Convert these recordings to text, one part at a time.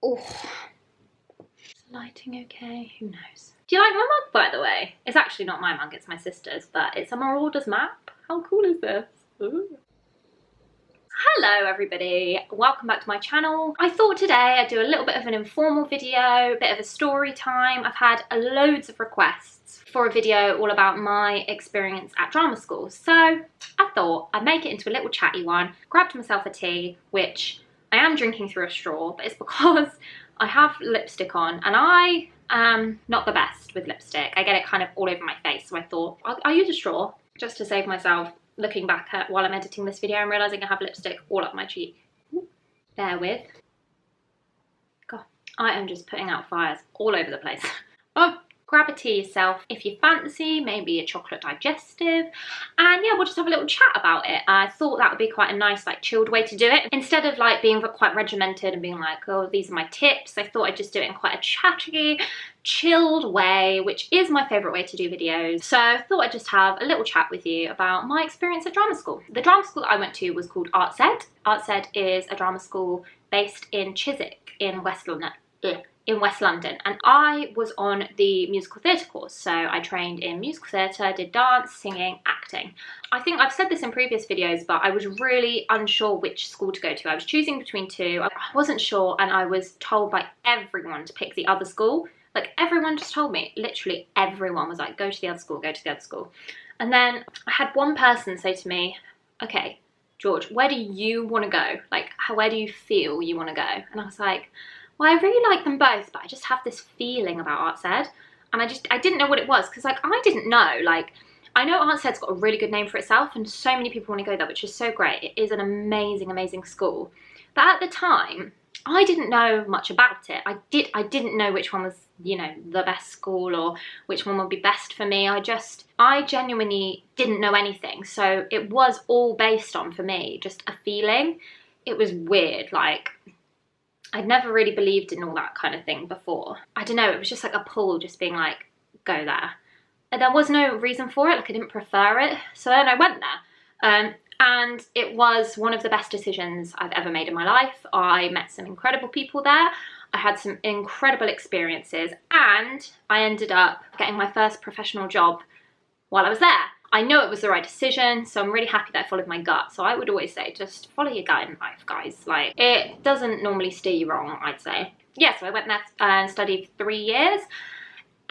Oh, is the lighting okay? Who knows? Do you like my mug, by the way? It's actually not my mug, it's my sister's, but it's a Marauders map. How cool is this? Ooh. Hello everybody, welcome back to my channel. I thought today I'd do a little bit of an informal video, a bit of a story time. I've had loads of requests for a video all about my experience at drama school, so I thought I'd make it into a little chatty one. Grabbed myself a tea, which I am drinking through a straw, but it's because I have lipstick on and I am not the best with lipstick. I get it kind of all over my face, so I thought I'll use a straw just to save myself looking back at while I'm editing this video and realising I have lipstick all up my cheek. Bear with. God, I am just putting out fires all over the place. Oh, grab a tea yourself if you fancy, maybe a chocolate digestive, and yeah, we'll just have a little chat about it. I thought that would be quite a nice, like, chilled way to do it. Instead of like being quite regimented and being like, oh, these are my tips, I thought I'd just do it in quite a chatty, chilled way, which is my favourite way to do videos. So I thought I'd just have a little chat with you about my experience at drama school. The drama school that I went to was called Arts Ed. Arts Ed is a drama school based in Chiswick in West London, and I was on the musical theatre course, so I trained in musical theatre, did dance, singing, acting. I think I've said this in previous videos, but I was really unsure which school to go to. I was choosing between two, I wasn't sure, and I was told by everyone to pick the other school. Like, everyone just told me, literally everyone was like, go to the other school, go to the other school. And then I had one person say to me, okay, George, where do you want to go? Like, where do you feel you want to go? And I was like, well, I really like them both, but I just have this feeling about Arts Ed, and I didn't know what it was, because, like, I didn't know. Like, I know Arts Ed's got a really good name for itself, and so many people want to go there, which is so great. It is an amazing, amazing school. But at the time, I didn't know much about it. I didn't know which one was, you know, the best school or which one would be best for me. I genuinely didn't know anything. So it was all based on, for me, just a feeling. It was weird, like, I'd never really believed in all that kind of thing before. I don't know, it was just like a pull, just being like, go there. And there was no reason for it, like I didn't prefer it. So then I went there. And it was one of the best decisions I've ever made in my life. I met some incredible people there. I had some incredible experiences, and I ended up getting my first professional job while I was there. I know it was the right decision, so I'm really happy that I followed my gut. So I would always say, just follow your gut in life, guys. Like, it doesn't normally steer you wrong, I'd say. Yeah, so I went there and studied for 3 years.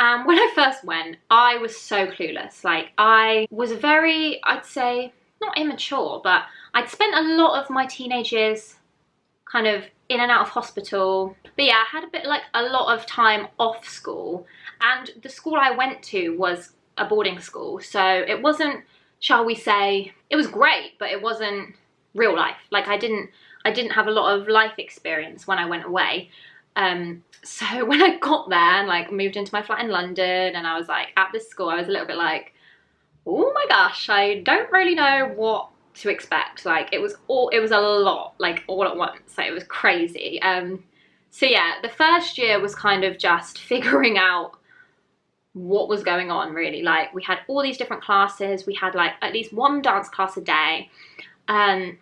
And when I first went, I was so clueless. Like, I was very, I'd say, not immature, but I'd spent a lot of my teenage years kind of in and out of hospital. But yeah, I had a lot of time off school, and the school I went to was a boarding school, so it wasn't, shall we say, it was great, but it wasn't real life. Like, I didn't have a lot of life experience when I went away. So when I got there and like moved into my flat in London, and I was like at this school, I was a little bit like, oh my gosh, I don't really know what to expect. Like, it was a lot, like, all at once. So it was crazy. So yeah, the first year was kind of just figuring out what was going on, really. Like, we had all these different classes. We had like at least one dance class a day. And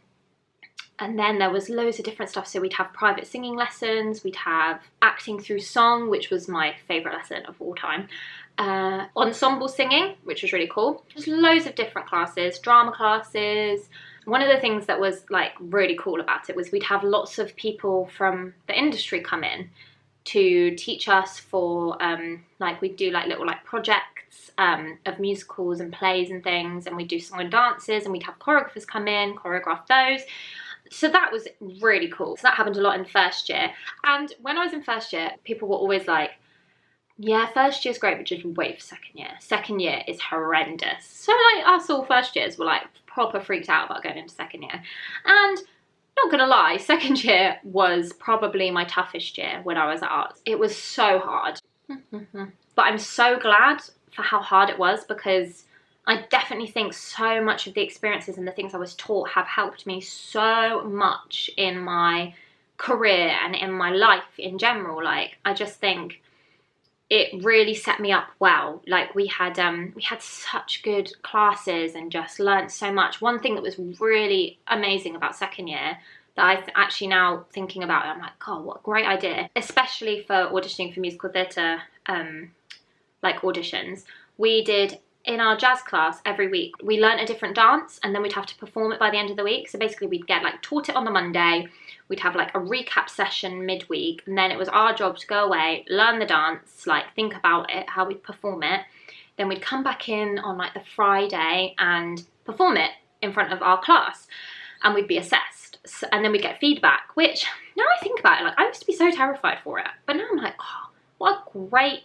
then there was loads of different stuff. So we'd have private singing lessons, we'd have acting through song, which was my favourite lesson of all time. Ensemble singing, which was really cool. Just loads of different classes, drama classes. One of the things that was like really cool about it was we'd have lots of people from the industry come in to teach us for like, we'd do like little like projects of musicals and plays and things, and we'd do song and dances, and we'd have choreographers come in, choreograph those. So that was really cool. So that happened a lot in first year. And when I was in first year, people were always like, yeah, first year's great, but just wait for second year. Second year is horrendous. So like, us all first years were like proper freaked out about going into second year. And not gonna lie, second year was probably my toughest year when I was at arts. It was so hard. But I'm so glad for how hard it was, because I definitely think so much of the experiences and the things I was taught have helped me so much in my career and in my life in general. Like, I just think it really set me up well. Like, we had such good classes and just learnt so much. One thing that was really amazing about second year, that actually now thinking about it, I'm like, God, what a great idea. Especially for auditioning for musical theatre, like auditions. We did, in our jazz class every week, we learnt a different dance and then we'd have to perform it by the end of the week. So basically we'd get like taught it on the Monday, we'd have like a recap session midweek, and then it was our job to go away, learn the dance, like think about it, how we'd perform it. Then we'd come back in on like the Friday and perform it in front of our class, and we'd be assessed. And then we'd get feedback, which now I think about it, like I used to be so terrified for it, but now I'm like, oh, what a great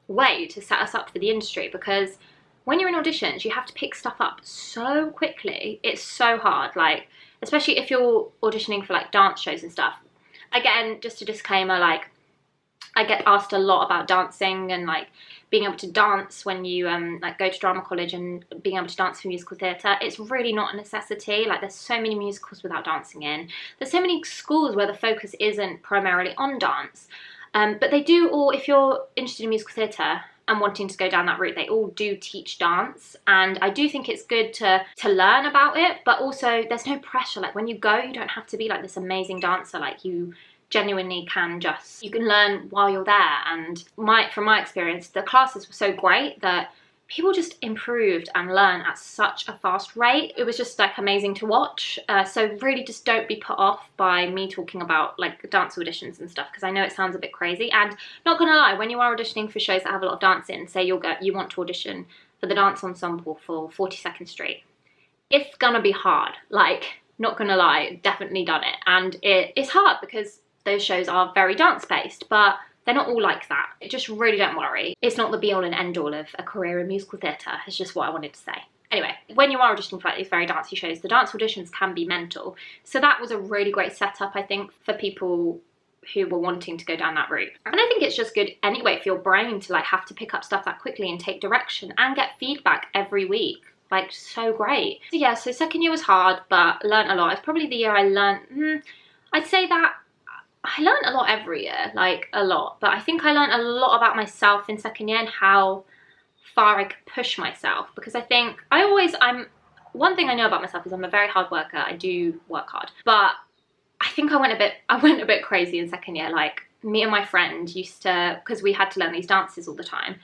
way to set us up for the industry, because when you're in auditions, you have to pick stuff up so quickly. It's so hard, like, especially if you're auditioning for like dance shows and stuff. Again, just a disclaimer, like, I get asked a lot about dancing and like being able to dance when you like go to drama college and being able to dance for musical theatre. It's really not a necessity. Like, there's so many musicals without dancing in. There's so many schools where the focus isn't primarily on dance. But they do all, if you're interested in musical theatre and wanting to go down that route, they all do teach dance, and I do think it's good to learn about it, but also there's no pressure. Like, when you go, you don't have to be like this amazing dancer. Like, you genuinely can just, you can learn while you're there. And from my experience, the classes were so great that people just improved and learned at such a fast rate. It was just like amazing to watch. So really just don't be put off by me talking about like dance auditions and stuff, because I know it sounds a bit crazy. And not gonna lie, when you are auditioning for shows that have a lot of dance in, say you want to audition for the dance ensemble for 42nd Street, it's gonna be hard. Like, not gonna lie, definitely done it. And it's hard because those shows are very dance based, but they're not all like that. Just really don't worry. It's not the be all and end all of a career in musical theatre. It's just what I wanted to say. Anyway, when you are auditioning for like these very dancey shows, the dance auditions can be mental. So that was a really great setup, I think, for people who were wanting to go down that route. And I think it's just good anyway for your brain to like have to pick up stuff that quickly and take direction and get feedback every week. Like, so great. So yeah, so second year was hard, but learnt a lot. It's probably the year I learnt, I'd say that I learn't a lot every year, like a lot, but I think I learned a lot about myself in second year and how far I could push myself, because I think one thing I know about myself is I'm a very hard worker. I do work hard, but I think I went a bit crazy in second year. Like, me and my friend used to, because we had to learn these dances all the time,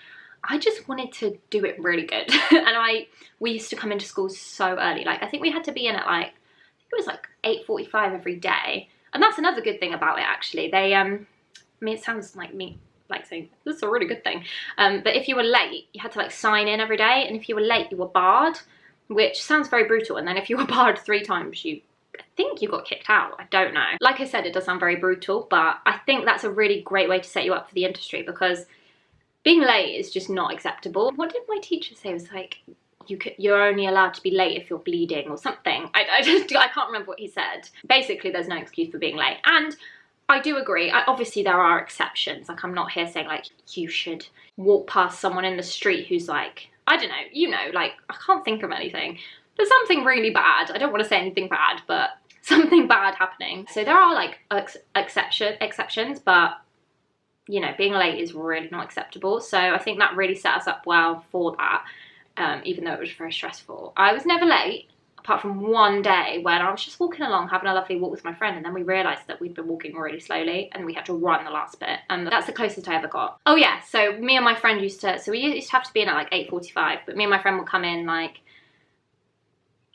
I just wanted to do it really good. And we used to come into school so early. Like, I think we had to be in at like, I think it was like 8:45 every day. And that's another good thing about it, actually. They, I mean, it sounds like me, like saying, this is a really good thing. But if you were late, you had to like sign in every day. And if you were late, you were barred, which sounds very brutal. And then if you were barred 3 times, I think you got kicked out. I don't know. Like I said, it does sound very brutal, but I think that's a really great way to set you up for the industry, because being late is just not acceptable. What did my teacher say? It was like, you're only allowed to be late if you're bleeding or something. I can't remember what he said. Basically, there's no excuse for being late. And I do agree. Obviously, there are exceptions. Like, I'm not here saying like you should walk past someone in the street who's like, I don't know, like, I can't think of anything. There's something really bad. I don't want to say anything bad, but something bad happening. So there are like exceptions, but you know, being late is really not acceptable. So I think that really set us up well for that. Even though it was very stressful. I was never late, apart from one day when I was just walking along having a lovely walk with my friend, and then we realised that we'd been walking really slowly and we had to run the last bit, and that's the closest I ever got. Oh yeah, so me and my friend we used to have to be in at like 8:45, but me and my friend would come in like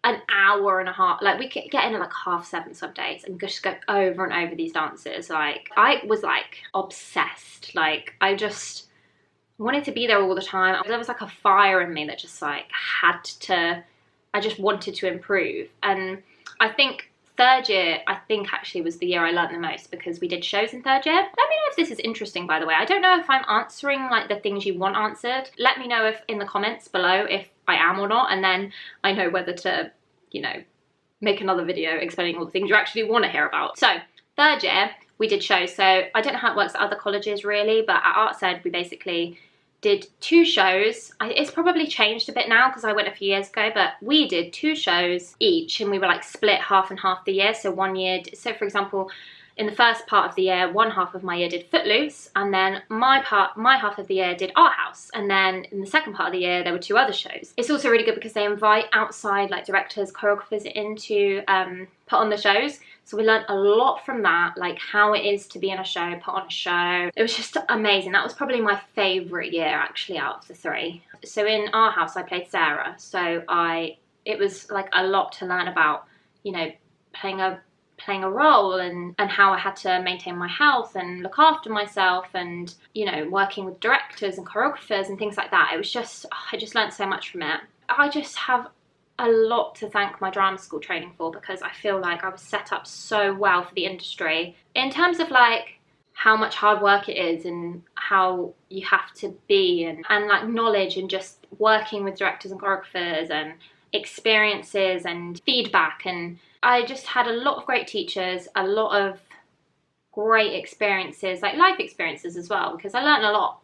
an hour and a half, like we could get in at like 7:30 some days and just go over and over these dances. Like, I was like obsessed. Like, I just wanted to be there all the time. There was like a fire in me that just like I just wanted to improve. And I think third year, actually was the year I learned the most, because we did shows in third year. Let me know if this is interesting, by the way. I don't know if I'm answering like the things you want answered. Let me know if in the comments below if I am or not, and then I know whether to, you know, make another video explaining all the things you actually want to hear about. So third year, we did shows. So I don't know how it works at other colleges really, but at Arts Ed, we basically did 2 shows. It's probably changed a bit now because I went a few years ago, but we did 2 shows each, and we were like split half and half the year. So one year, so for example, in the first part of the year, one half of my year did Footloose, and then my half of the year did Art House, and then in the second part of the year there were 2 other shows. It's also really good because they invite outside like directors, choreographers in to put on the shows. So we learned a lot from that, like how it is to be in a show, put on a show. It was just amazing. That was probably my favourite year actually out of the 3. So in Art House I played Sarah, so it was like a lot to learn about, you know, playing a role and how I had to maintain my health and look after myself, and, you know, working with directors and choreographers and things like that. It was just, I just learned so much from it. I just have a lot to thank my drama school training for, because I feel like I was set up so well for the industry in terms of like how much hard work it is and how you have to be, and like knowledge and just working with directors and choreographers and experiences and feedback. And I just had a lot of great teachers, a lot of great experiences, like life experiences as well, because I learned a lot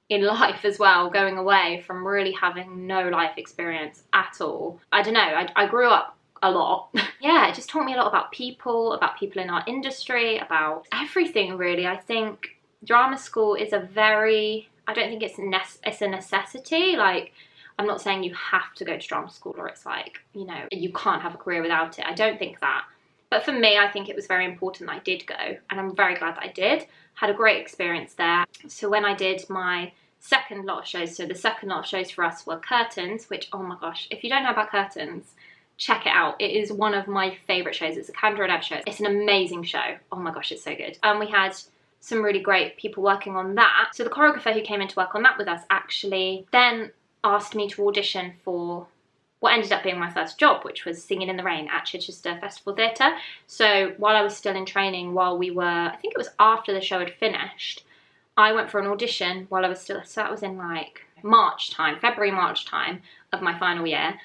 in life as well, going away from really having no life experience at all. I don't know, I grew up a lot. Yeah, it just taught me a lot about people in our industry, about everything really. I think drama school is I don't think it's a necessity. Like, I'm not saying you have to go to drama school or it's like, you know, you can't have a career without it. I don't think that. But for me, I think it was very important that I did go, and I'm very glad that I did. Had a great experience there. So when I did my second lot of shows, so the second lot of shows for us were Curtains, which, oh my gosh, if you don't know about Curtains, check it out. It is one of my favourite shows. It's a Kendra and Ev show. It's an amazing show. Oh my gosh, it's so good. And we had some really great people working on that. So the choreographer who came in to work on that with us actually then asked me to audition for what ended up being my first job, which was Singing in the Rain at Chichester Festival Theatre. So while I was still in training, while we were, I think it was after the show had finished, I went for an audition while I was still, so that was in like February, March time of my final year.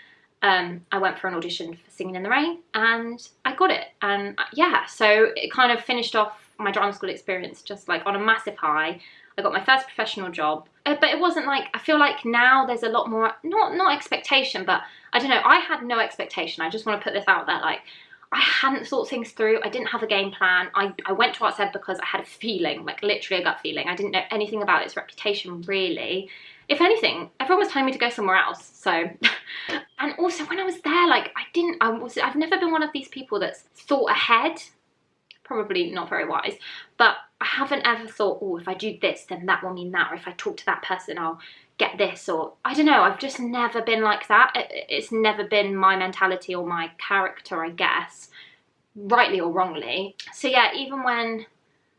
I went for an audition for Singing in the Rain and I got it. And yeah, so it kind of finished off my drama school experience just like on a massive high. I got my first professional job, but it wasn't like, I feel like now there's a lot more, not expectation, but I don't know, I had no expectation. I just want to put this out there, like, I hadn't thought things through. I didn't have a game plan. I went to Arts Ed because I had a feeling, like literally a gut feeling. I didn't know anything about its reputation really. If anything, everyone was telling me to go somewhere else, so. And also when I was there, like, I've never been one of these people that's thought ahead. Probably not very wise, but I haven't ever thought, oh, if I do this, then that will mean that, or if I talk to that person, I'll get this, or I don't know, I've just never been like that. It's never been my mentality or my character, I guess, rightly or wrongly. So yeah, even when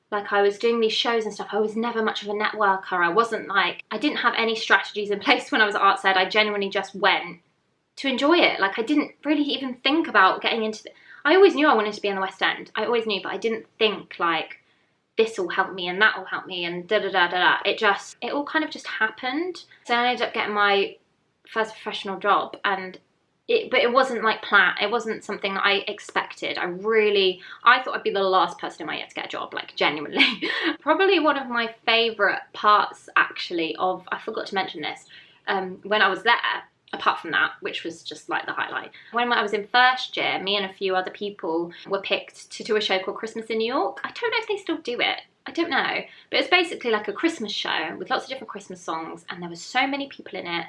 like I was doing these shows and stuff, I was never much of a networker. I wasn't like, I didn't have any strategies in place when I was at Arts Ed. I genuinely just went to enjoy it. Like, I didn't really even think about getting into I always knew I wanted to be in the West End. I always knew, but I didn't think like, this will help me and that will help me and da da da da da. It all kind of just happened. So I ended up getting my first professional job, and but it wasn't like planned. It wasn't something that I expected. I thought I'd be the last person in my year to get a job, like genuinely. Probably one of my favourite parts actually of, I forgot to mention this, when I was there, apart from that, which was just like the highlight. When I was in first year, me and a few other people were picked to do a show called Christmas in New York. I don't know if they still do it. I don't know. But it's basically like a Christmas show with lots of different Christmas songs, and there were so many people in it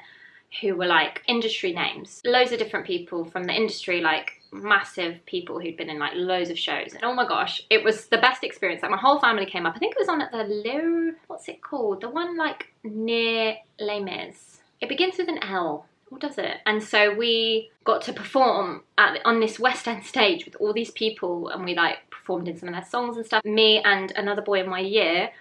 who were like industry names. Loads of different people from the industry, like massive people who'd been in like loads of shows. And oh my gosh, it was the best experience. Like my whole family came up. I think it was on at the what's it called? The one like near Les Mis. It begins with an L. What does it? And so we got to perform on this West End stage with all these people, and we like performed in some of their songs and stuff. Me and another boy in my year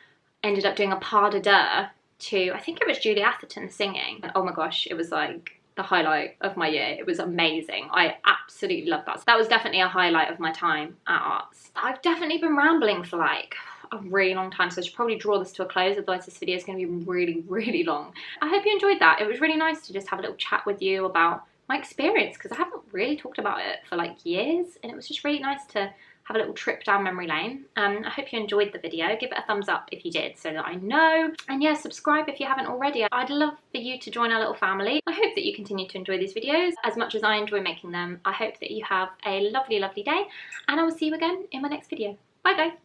ended up doing a pas de deux to, I think it was Julie Atherton singing. And oh my gosh, it was like the highlight of my year. It was amazing. I absolutely loved that. So that was definitely a highlight of my time at Arts. I've definitely been rambling for like a really long time, so I should probably draw this to a close, otherwise this video is going to be really, really long. I hope you enjoyed that. It was really nice to just have a little chat with you about my experience, because I haven't really talked about it for like years, and it was just really nice to have a little trip down memory lane. I hope you enjoyed the video. Give it a thumbs up if you did, so that I know. And yeah, subscribe if you haven't already. I'd love for you to join our little family. I hope that you continue to enjoy these videos as much as I enjoy making them. I hope that you have a lovely, lovely day, and I will see you again in my next video. Bye guys.